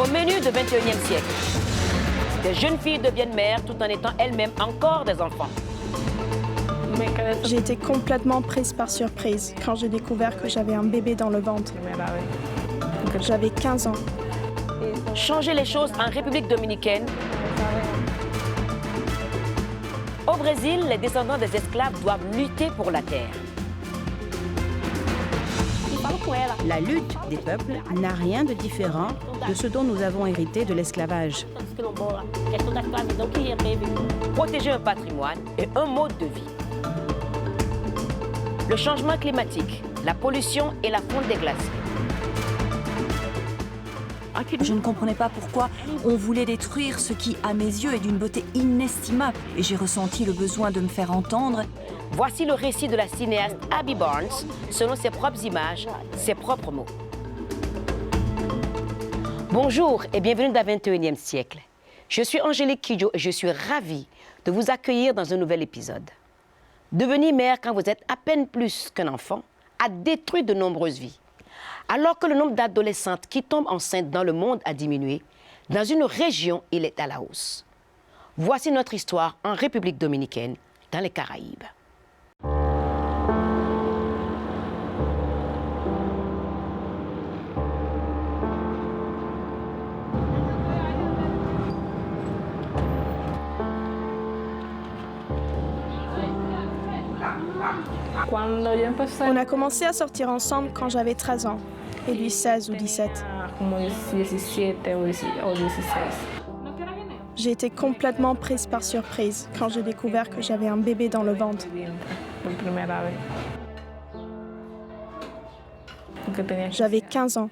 Au menu du 21e siècle, des jeunes filles deviennent mères tout en étant elles-mêmes encore des enfants. J'ai été complètement prise par surprise quand j'ai découvert que j'avais un bébé dans le ventre. J'avais 15 ans. Changer les choses en République dominicaine. Au Brésil, les descendants des esclaves doivent lutter pour la terre. La lutte des peuples n'a rien de différent de ce dont nous avons hérité de l'esclavage. Protéger un patrimoine et un mode de vie. Le changement climatique, la pollution et la fonte des glaciers. Je ne comprenais pas pourquoi on voulait détruire ce qui, à mes yeux, est d'une beauté inestimable. Et j'ai ressenti le besoin de me faire entendre. Voici le récit de la cinéaste Abby Barnes, selon ses propres images, ses propres mots. Bonjour et bienvenue dans le 21e siècle. Je suis Angélique Kidjo et je suis ravie de vous accueillir dans un nouvel épisode. Devenir mère quand vous êtes à peine plus qu'un enfant a détruit de nombreuses vies. Alors que le nombre d'adolescentes qui tombent enceintes dans le monde a diminué, dans une région, il est à la hausse. Voici notre histoire en République dominicaine, dans les Caraïbes. On a commencé à sortir ensemble quand j'avais 13 ans, et lui 16 ou 17. J'ai été complètement prise par surprise quand j'ai découvert que j'avais un bébé dans le ventre. J'avais 15 ans.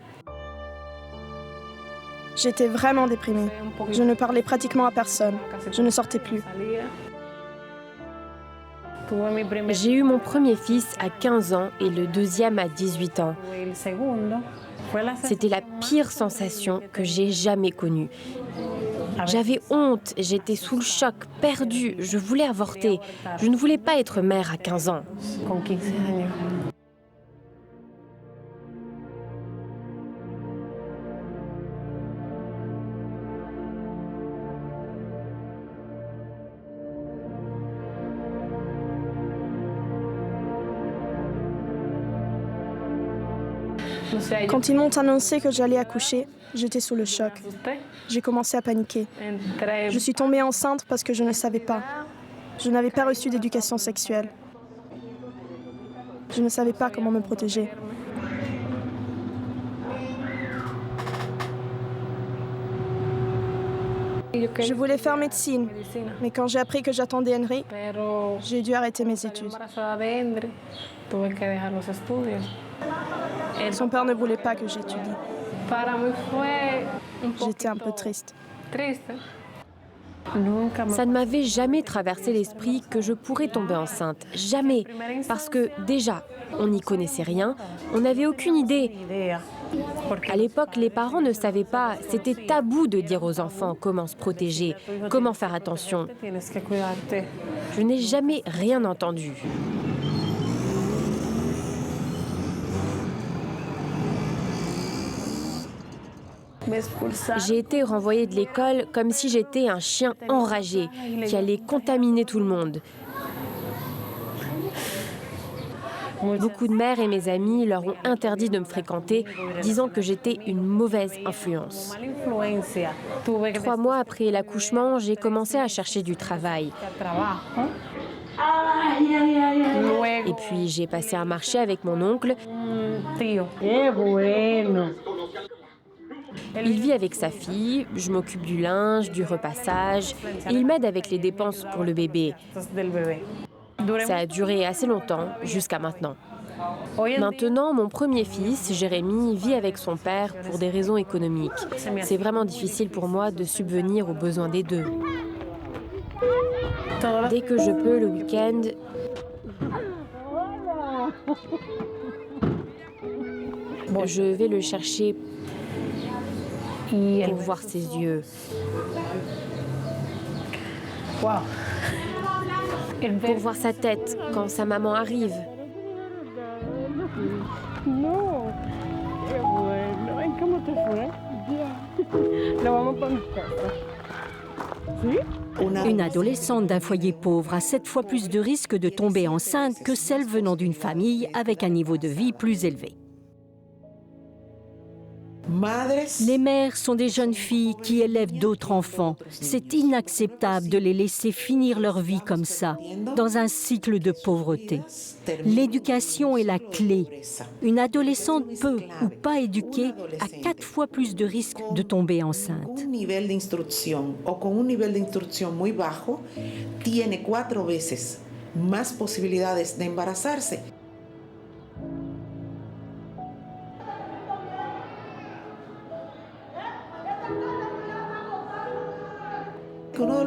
J'étais vraiment déprimée. Je ne parlais pratiquement à personne. Je ne sortais plus. J'ai eu mon premier fils à 15 ans et le deuxième à 18 ans. C'était la pire sensation que j'ai jamais connue. J'avais honte, j'étais sous le choc, perdue, je voulais avorter. Je ne voulais pas être mère à 15 ans. Quand ils m'ont annoncé que j'allais accoucher, j'étais sous le choc. J'ai commencé à paniquer. Je suis tombée enceinte parce que je ne savais pas. Je n'avais pas reçu d'éducation sexuelle. Je ne savais pas comment me protéger. Je voulais faire médecine, mais quand j'ai appris que j'attendais Henry, j'ai dû arrêter mes études. Son père ne voulait pas que j'étudie. J'étais un peu triste. Ça ne m'avait jamais traversé l'esprit que je pourrais tomber enceinte. Jamais. Parce que déjà, on n'y connaissait rien, on n'avait aucune idée. À l'époque, les parents ne savaient pas, c'était tabou de dire aux enfants comment se protéger, comment faire attention. Je n'ai jamais rien entendu. J'ai été renvoyée de l'école comme si j'étais un chien enragé qui allait contaminer tout le monde. Beaucoup de mères et mes amis leur ont interdit de me fréquenter, disant que j'étais une mauvaise influence. 3 mois après l'accouchement, j'ai commencé à chercher du travail. Et puis j'ai passé un marché avec mon oncle. Il vit avec sa fille, je m'occupe du linge, du repassage, et il m'aide avec les dépenses pour le bébé. Ça a duré assez longtemps, jusqu'à maintenant. Maintenant, mon premier fils, Jérémy, vit avec son père pour des raisons économiques. C'est vraiment difficile pour moi de subvenir aux besoins des deux. Dès que je peux, le week-end, je vais le chercher pour voir ses yeux. Pour voir sa tête quand sa maman arrive. Une adolescente d'un foyer pauvre a 7 fois plus de risques de tomber enceinte que celle venant d'une famille avec un niveau de vie plus élevé. Les mères sont des jeunes filles qui élèvent d'autres enfants. C'est inacceptable de les laisser finir leur vie comme ça, dans un cycle de pauvreté. L'éducation est la clé. Une adolescente peu ou pas éduquée a 4 fois plus de risques de tomber enceinte. Un nivel de instrucción o con un nivel de instrucción muy bajo tiene 4 veces más posibilidades de embarazarse.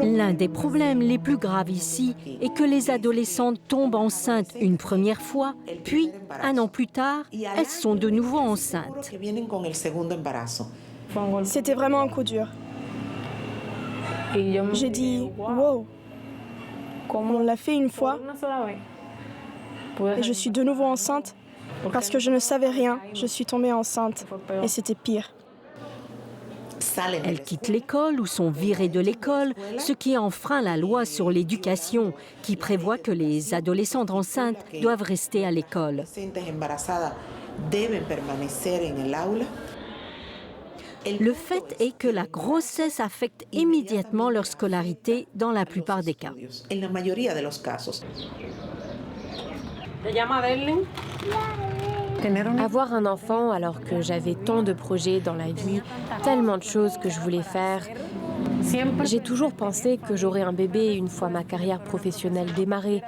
L'un des problèmes les plus graves ici est que les adolescentes tombent enceintes une première fois, puis, un an plus tard, elles sont de nouveau enceintes. C'était vraiment un coup dur. J'ai dit « wow ». On l'a fait une fois et je suis de nouveau enceinte parce que je ne savais rien. Je suis tombée enceinte et c'était pire. Elles quittent l'école ou sont virées de l'école, ce qui enfreint la loi sur l'éducation qui prévoit que les adolescentes enceintes doivent rester à l'école. Le fait est que la grossesse affecte immédiatement leur scolarité dans la plupart des cas. Avoir un enfant alors que j'avais tant de projets dans la vie, tellement de choses que je voulais faire. J'ai toujours pensé que j'aurais un bébé une fois ma carrière professionnelle démarrée.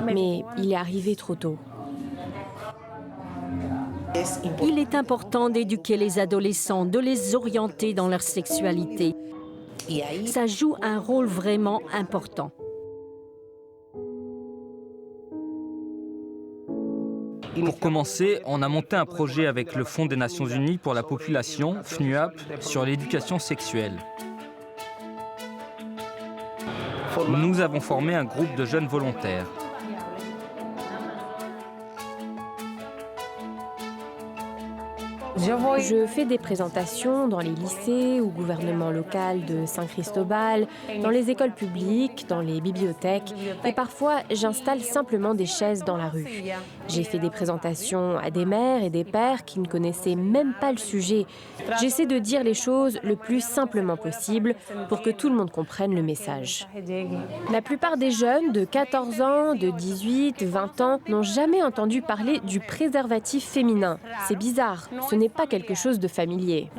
Mais il est arrivé trop tôt. Il est important d'éduquer les adolescents, de les orienter dans leur sexualité. Ça joue un rôle vraiment important. Pour commencer, on a monté un projet avec le Fonds des Nations Unies pour la population, FNUAP, sur l'éducation sexuelle. Nous avons formé un groupe de jeunes volontaires. Je fais des présentations dans les lycées, au gouvernement local de Saint-Cristobal, dans les écoles publiques, dans les bibliothèques et parfois j'installe simplement des chaises dans la rue. J'ai fait des présentations à des mères et des pères qui ne connaissaient même pas le sujet. J'essaie de dire les choses le plus simplement possible pour que tout le monde comprenne le message. La plupart des jeunes de 14 ans, de 18, 20 ans n'ont jamais entendu parler du préservatif féminin. C'est bizarre, ce n'est pas quelque chose de familier.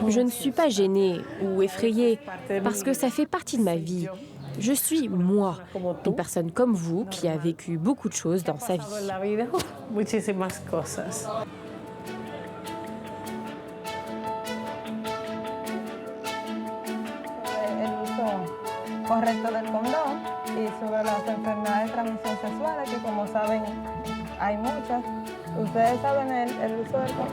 Je ne suis pas gênée ou effrayée parce que ça fait partie de ma vie. Je suis moi, une personne comme vous qui a vécu beaucoup de choses dans sa vie. Correcto del condón y sobre las enfermedades de transmisión sexual, que como saben hay muchas. ¿Ustedes saben el uso del condón?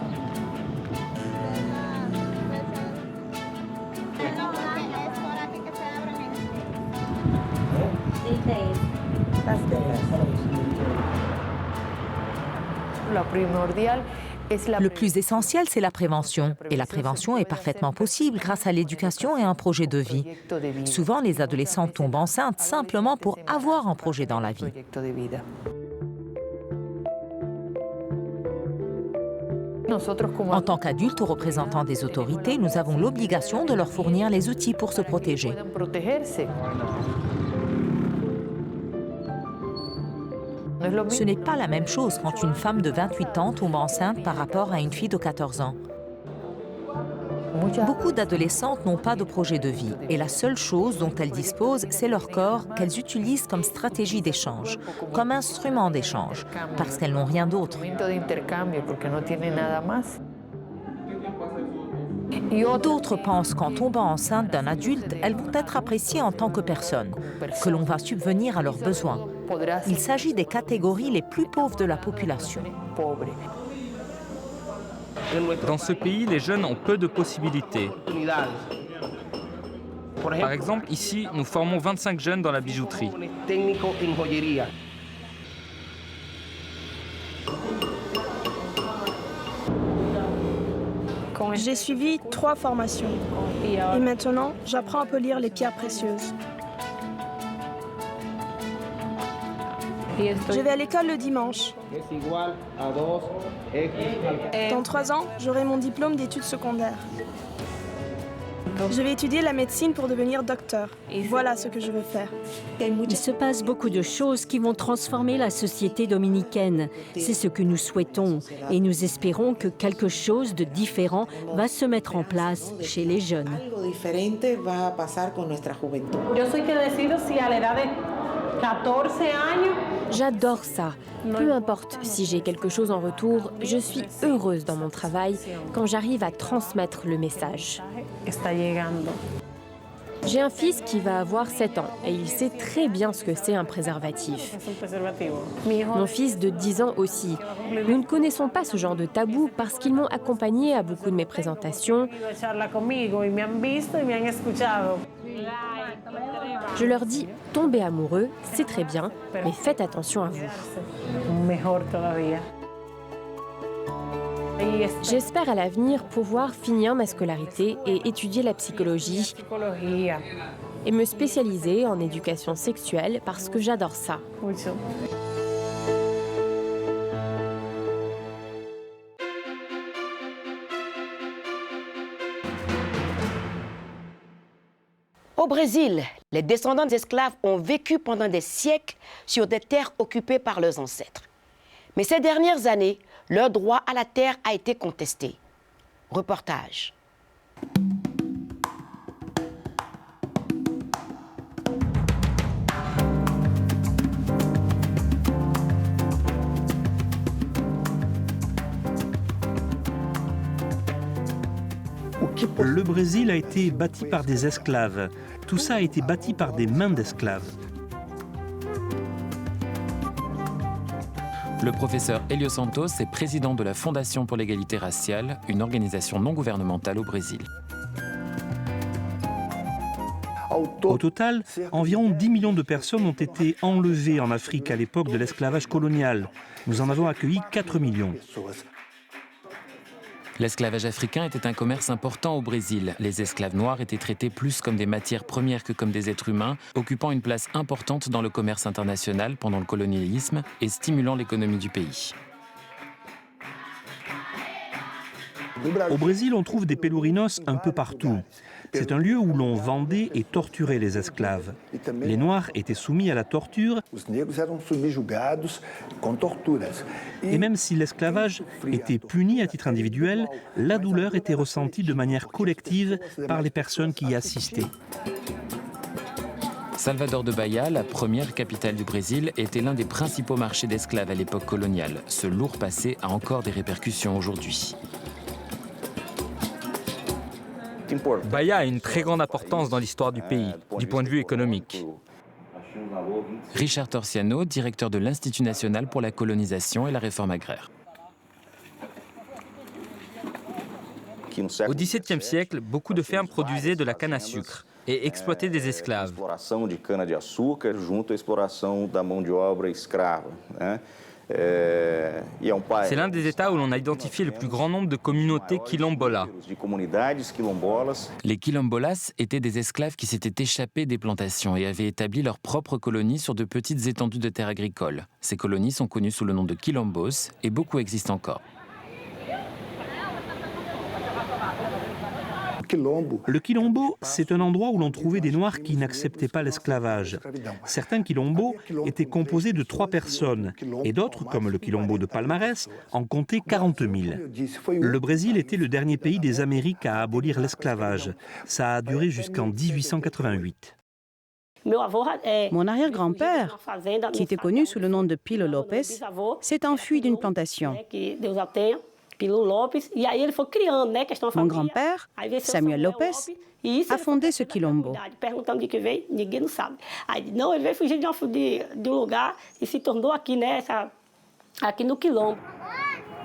Le plus essentiel, c'est la prévention. Et la prévention est parfaitement possible grâce à l'éducation et un projet de vie. Souvent, les adolescents tombent enceintes simplement pour avoir un projet dans la vie. En tant qu'adultes ou représentants des autorités, nous avons l'obligation de leur fournir les outils pour se protéger. Ce n'est pas la même chose quand une femme de 28 ans tombe enceinte par rapport à une fille de 14 ans. Beaucoup d'adolescentes n'ont pas de projet de vie et la seule chose dont elles disposent, c'est leur corps qu'elles utilisent comme stratégie d'échange, comme instrument d'échange, parce qu'elles n'ont rien d'autre. D'autres pensent qu'en tombant enceinte d'un adulte, elles vont être appréciées en tant que personnes, que l'on va subvenir à leurs besoins. Il s'agit des catégories les plus pauvres de la population. Dans ce pays, les jeunes ont peu de possibilités. Par exemple, ici, nous formons 25 jeunes dans la bijouterie. J'ai suivi 3 formations. Et maintenant, j'apprends un peu à lire les pierres précieuses. Je vais à l'école le dimanche. Dans 3 ans, j'aurai mon diplôme d'études secondaires. Je vais étudier la médecine pour devenir docteur. Voilà ce que je veux faire. Il se passe beaucoup de choses qui vont transformer la société dominicaine. C'est ce que nous souhaitons et nous espérons que quelque chose de différent va se mettre en place chez les jeunes. J'adore ça. Peu importe si j'ai quelque chose en retour, je suis heureuse dans mon travail quand j'arrive à transmettre le message. J'ai un fils qui va avoir 7 ans et il sait très bien ce que c'est un préservatif. Mon fils de 10 ans aussi. Nous ne connaissons pas ce genre de tabou parce qu'ils m'ont accompagné à beaucoup de mes présentations. Je leur dis, tombez amoureux, c'est très bien, mais faites attention à vous. J'espère à l'avenir pouvoir finir ma scolarité et étudier la psychologie et me spécialiser en éducation sexuelle parce que j'adore ça. Au Brésil, les descendants d'esclaves ont vécu pendant des siècles sur des terres occupées par leurs ancêtres. Mais ces dernières années, leur droit à la terre a été contesté. Reportage. Le Brésil a été bâti par des esclaves. Tout ça a été bâti par des mains d'esclaves. Le professeur Hélio Santos est président de la Fondation pour l'égalité raciale, une organisation non gouvernementale au Brésil. Au total, environ 10 millions de personnes ont été enlevées en Afrique à l'époque de l'esclavage colonial. Nous en avons accueilli 4 millions. L'esclavage africain était un commerce important au Brésil. Les esclaves noirs étaient traités plus comme des matières premières que comme des êtres humains, occupant une place importante dans le commerce international pendant le colonialisme et stimulant l'économie du pays. Au Brésil, on trouve des pelurinos un peu partout. C'est un lieu où l'on vendait et torturait les esclaves. Les Noirs étaient soumis à la torture. Et même si l'esclavage était puni à titre individuel, la douleur était ressentie de manière collective par les personnes qui y assistaient. Salvador de Bahia, la première capitale du Brésil, était l'un des principaux marchés d'esclaves à l'époque coloniale. Ce lourd passé a encore des répercussions aujourd'hui. Bahia a une très grande importance dans l'histoire du pays, du point de vue économique. Richard Torciano, directeur de l'Institut national pour la colonisation et la réforme agraire. Au XVIIe siècle, beaucoup de fermes produisaient de la canne à sucre et exploitaient des esclaves. C'est l'un des États où l'on a identifié le plus grand nombre de communautés quilombolas. Les quilombolas étaient des esclaves qui s'étaient échappés des plantations et avaient établi leur propre colonie sur de petites étendues de terres agricoles. Ces colonies sont connues sous le nom de quilombos et beaucoup existent encore. Le quilombo, c'est un endroit où l'on trouvait des Noirs qui n'acceptaient pas l'esclavage. Certains quilombos étaient composés de 3 personnes, et d'autres, comme le quilombo de Palmarès, en comptaient 40 000. Le Brésil était le dernier pays des Amériques à abolir l'esclavage. Ça a duré jusqu'en 1888. Mon arrière-grand-père, qui était connu sous le nom de Pilo Lopes, s'est enfui d'une plantation. Mon grand-père, Samuel Lopes, a fondé ce quilombo.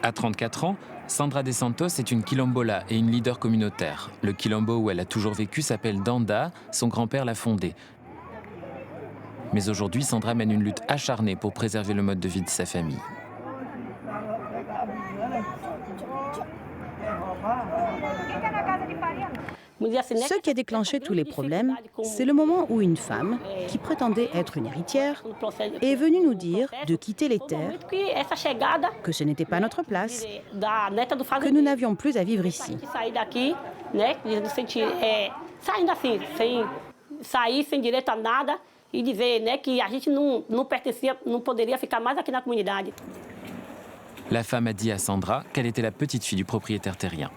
À 34 ans, Sandra de Santos est une quilombola et une leader communautaire. Le quilombo où elle a toujours vécu s'appelle Danda, son grand-père l'a fondé. Mais aujourd'hui, Sandra mène une lutte acharnée pour préserver le mode de vie de sa famille. Ce qui a déclenché tous les problèmes, c'est le moment où une femme, qui prétendait être une héritière, est venue nous dire de quitter les terres, que ce n'était pas notre place, que nous n'avions plus à vivre ici. La femme a dit à Sandra qu'elle était la petite fille du propriétaire terrien.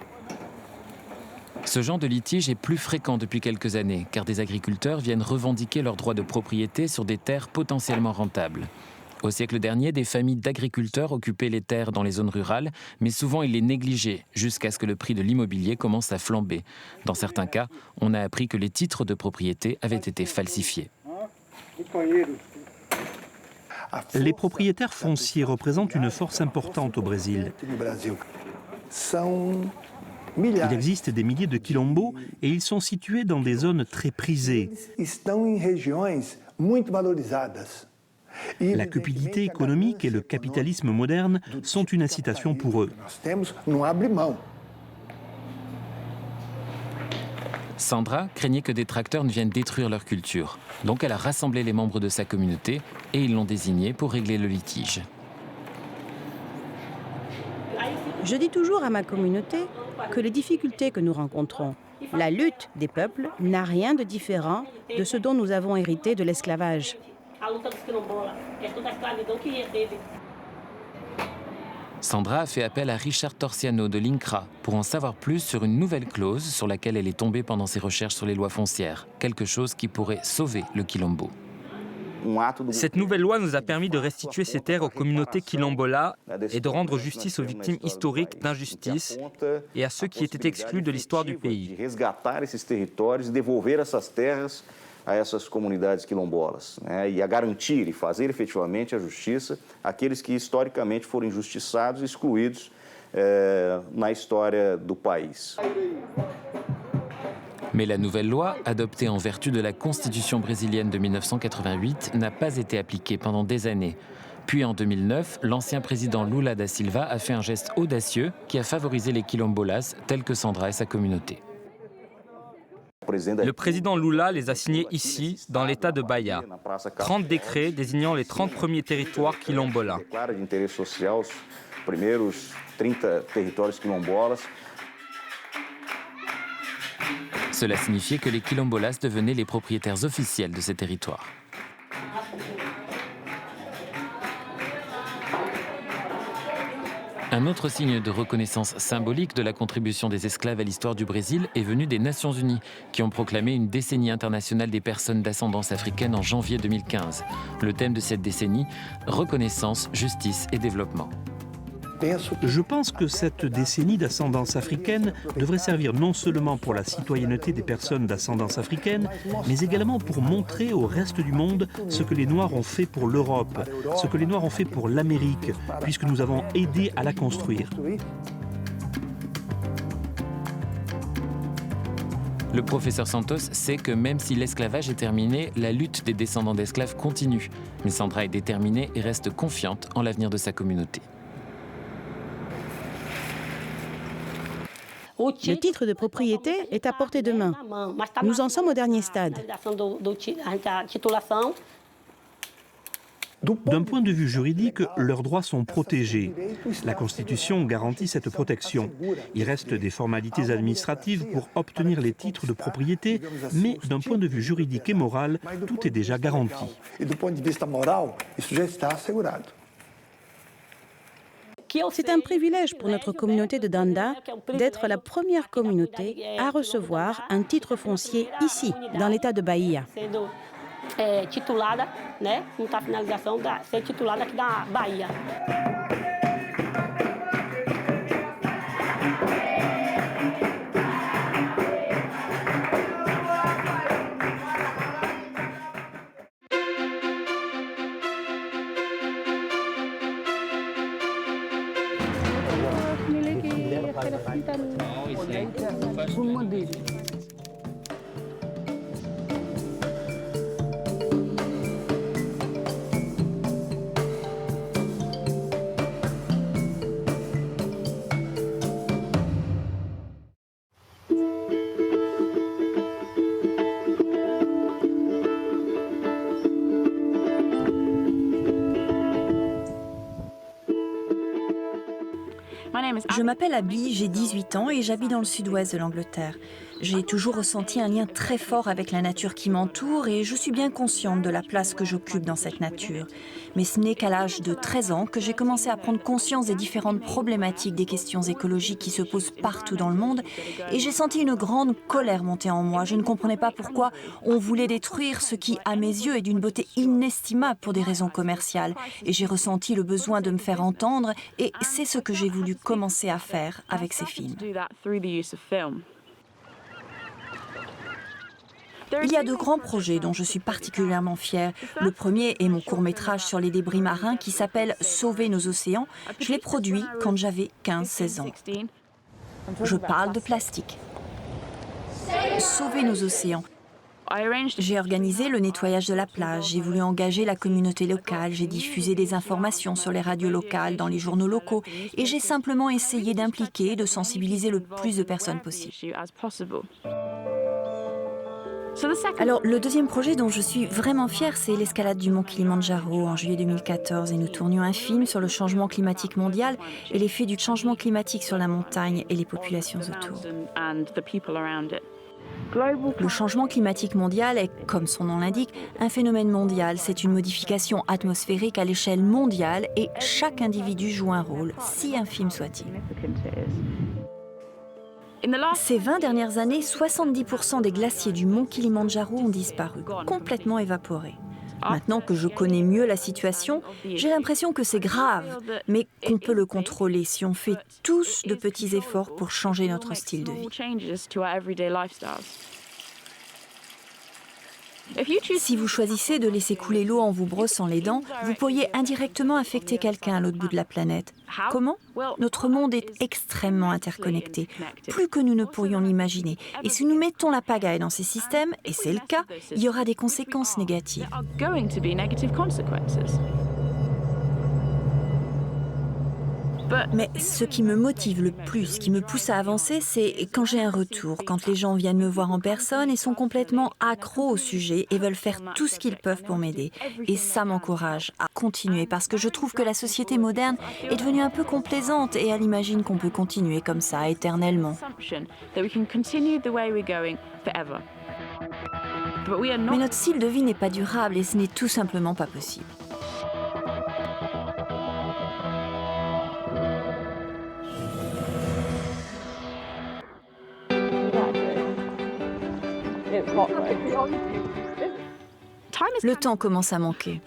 Ce genre de litige est plus fréquent depuis quelques années, car des agriculteurs viennent revendiquer leurs droits de propriété sur des terres potentiellement rentables. Au siècle dernier, des familles d'agriculteurs occupaient les terres dans les zones rurales, mais souvent ils les négligeaient, jusqu'à ce que le prix de l'immobilier commence à flamber. Dans certains cas, on a appris que les titres de propriété avaient été falsifiés. Les propriétaires fonciers représentent une force importante au Brésil. Il existe des milliers de quilombos et ils sont situés dans des zones très prisées. La cupidité économique et le capitalisme moderne sont une incitation pour eux. Sandra craignait que des tracteurs ne viennent détruire leur culture. Donc elle a rassemblé les membres de sa communauté et ils l'ont désignée pour régler le litige. Je dis toujours à ma communauté que les difficultés que nous rencontrons, la lutte des peuples n'a rien de différent de ce dont nous avons hérité de l'esclavage. Sandra a fait appel à Richard Torciano de l'INCRA pour en savoir plus sur une nouvelle clause sur laquelle elle est tombée pendant ses recherches sur les lois foncières, quelque chose qui pourrait sauver le quilombo. Cette nouvelle loi nous a permis de restituer ces terres aux communautés quilombolas et de rendre justice aux victimes historiques d'injustice et à ceux qui étaient exclus de l'histoire du pays. A essas comunidades quilombolas, e a garantir e fazer efetivamente a justiça àqueles que historicamente foram injustiçados e excluídos na história do país. Mais la nouvelle loi, adoptée en vertu de la Constitution brésilienne de 1988, n'a pas été appliquée pendant des années. Puis en 2009, l'ancien président Lula da Silva a fait un geste audacieux qui a favorisé les quilombolas tels que Sandra et sa communauté. Le président Lula les a signés ici, dans l'état de Bahia. 30 décrets désignant les 30 premiers territoires quilombolas. Cela signifiait que les quilombolas devenaient les propriétaires officiels de ces territoires. Un autre signe de reconnaissance symbolique de la contribution des esclaves à l'histoire du Brésil est venu des Nations Unies, qui ont proclamé une décennie internationale des personnes d'ascendance africaine en janvier 2015. Le thème de cette décennie, reconnaissance, justice et développement. Je pense que cette décennie d'ascendance africaine devrait servir non seulement pour la citoyenneté des personnes d'ascendance africaine, mais également pour montrer au reste du monde ce que les Noirs ont fait pour l'Europe, ce que les Noirs ont fait pour l'Amérique, puisque nous avons aidé à la construire. Le professeur Santos sait que même si l'esclavage est terminé, la lutte des descendants d'esclaves continue. Mais Sandra est déterminée et reste confiante en l'avenir de sa communauté. Le titre de propriété est à portée de main. Nous en sommes au dernier stade. D'un point de vue juridique, leurs droits sont protégés. La Constitution garantit cette protection. Il reste des formalités administratives pour obtenir les titres de propriété, mais d'un point de vue juridique et moral, tout est déjà garanti. C'est un privilège pour notre communauté de Danda d'être la première communauté à recevoir un titre foncier ici, dans l'état de Bahia. Titulada, né, não está finalização, ser titulada aqui da Bahia. Je m'appelle Abby, j'ai 18 ans et j'habite dans le sud-ouest de l'Angleterre. J'ai toujours ressenti un lien très fort avec la nature qui m'entoure et je suis bien consciente de la place que j'occupe dans cette nature. Mais ce n'est qu'à l'âge de 13 ans que j'ai commencé à prendre conscience des différentes problématiques des questions écologiques qui se posent partout dans le monde et j'ai senti une grande colère monter en moi. Je ne comprenais pas pourquoi on voulait détruire ce qui, à mes yeux, est d'une beauté inestimable pour des raisons commerciales. Et j'ai ressenti le besoin de me faire entendre et c'est ce que j'ai voulu commencer à faire avec ces films. Il y a de grands projets dont je suis particulièrement fière. Le premier est mon court-métrage sur les débris marins qui s'appelle « Sauver nos océans ». Je l'ai produit quand j'avais 15-16 ans. Je parle de plastique. Sauver nos océans. J'ai organisé le nettoyage de la plage, j'ai voulu engager la communauté locale, j'ai diffusé des informations sur les radios locales, dans les journaux locaux et j'ai simplement essayé d'impliquer et de sensibiliser le plus de personnes possible. Alors, le deuxième projet dont je suis vraiment fière, c'est l'escalade du mont Kilimandjaro en juillet 2014 et nous tournions un film sur le changement climatique mondial et l'effet du changement climatique sur la montagne et les populations autour. Le changement climatique mondial est, comme son nom l'indique, un phénomène mondial. C'est une modification atmosphérique à l'échelle mondiale et chaque individu joue un rôle, si infime soit-il. Ces 20 dernières années, 70% des glaciers du mont Kilimandjaro ont disparu, complètement évaporés. Maintenant que je connais mieux la situation, j'ai l'impression que c'est grave, mais qu'on peut le contrôler si on fait tous de petits efforts pour changer notre style de vie. Si vous choisissez de laisser couler l'eau en vous brossant les dents, vous pourriez indirectement affecter quelqu'un à l'autre bout de la planète. Comment ? Notre monde est extrêmement interconnecté, plus que nous ne pourrions l'imaginer. Et si nous mettons la pagaille dans ces systèmes, et c'est le cas, il y aura des conséquences négatives. Mais ce qui me motive le plus, ce qui me pousse à avancer, c'est quand j'ai un retour, quand les gens viennent me voir en personne et sont complètement accros au sujet et veulent faire tout ce qu'ils peuvent pour m'aider. Et ça m'encourage à continuer parce que je trouve que la société moderne est devenue un peu complaisante et elle imagine qu'on peut continuer comme ça éternellement. Mais notre style de vie n'est pas durable et ce n'est tout simplement pas possible. Le temps commence à manquer.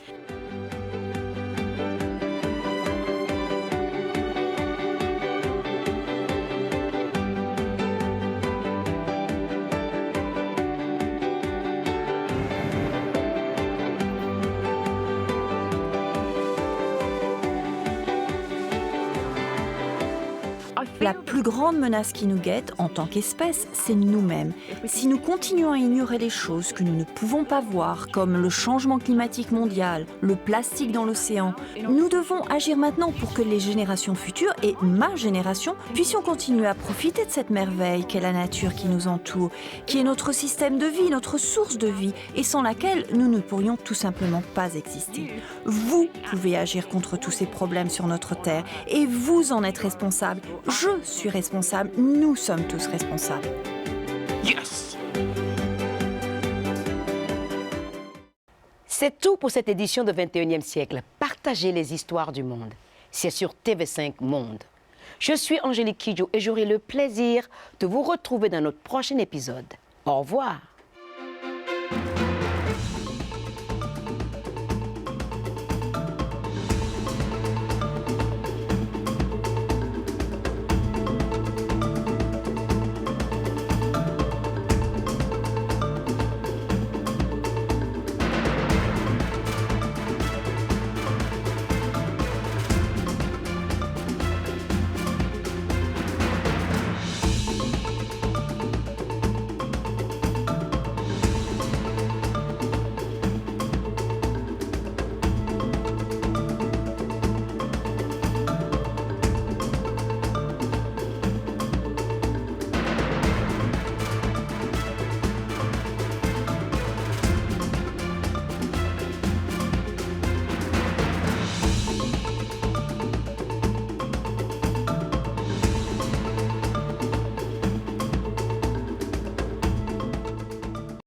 La plus grande menace qui nous guette en tant qu'espèce, c'est nous-mêmes. Si nous continuons à ignorer les choses que nous ne pouvons pas voir, comme le changement climatique mondial, le plastique dans l'océan, nous devons agir maintenant pour que les générations futures et ma génération puissions continuer à profiter de cette merveille qu'est la nature qui nous entoure, qui est notre système de vie, notre source de vie, et sans laquelle nous ne pourrions tout simplement pas exister. Vous pouvez agir contre tous ces problèmes sur notre Terre, et vous en êtes responsable. Je suis responsable, nous sommes tous responsables. Yes! C'est tout pour cette édition de 21e siècle. Partagez les histoires du monde. C'est sur TV5 Monde. Je suis Angélique Kidjo et j'aurai le plaisir de vous retrouver dans notre prochain épisode. Au revoir.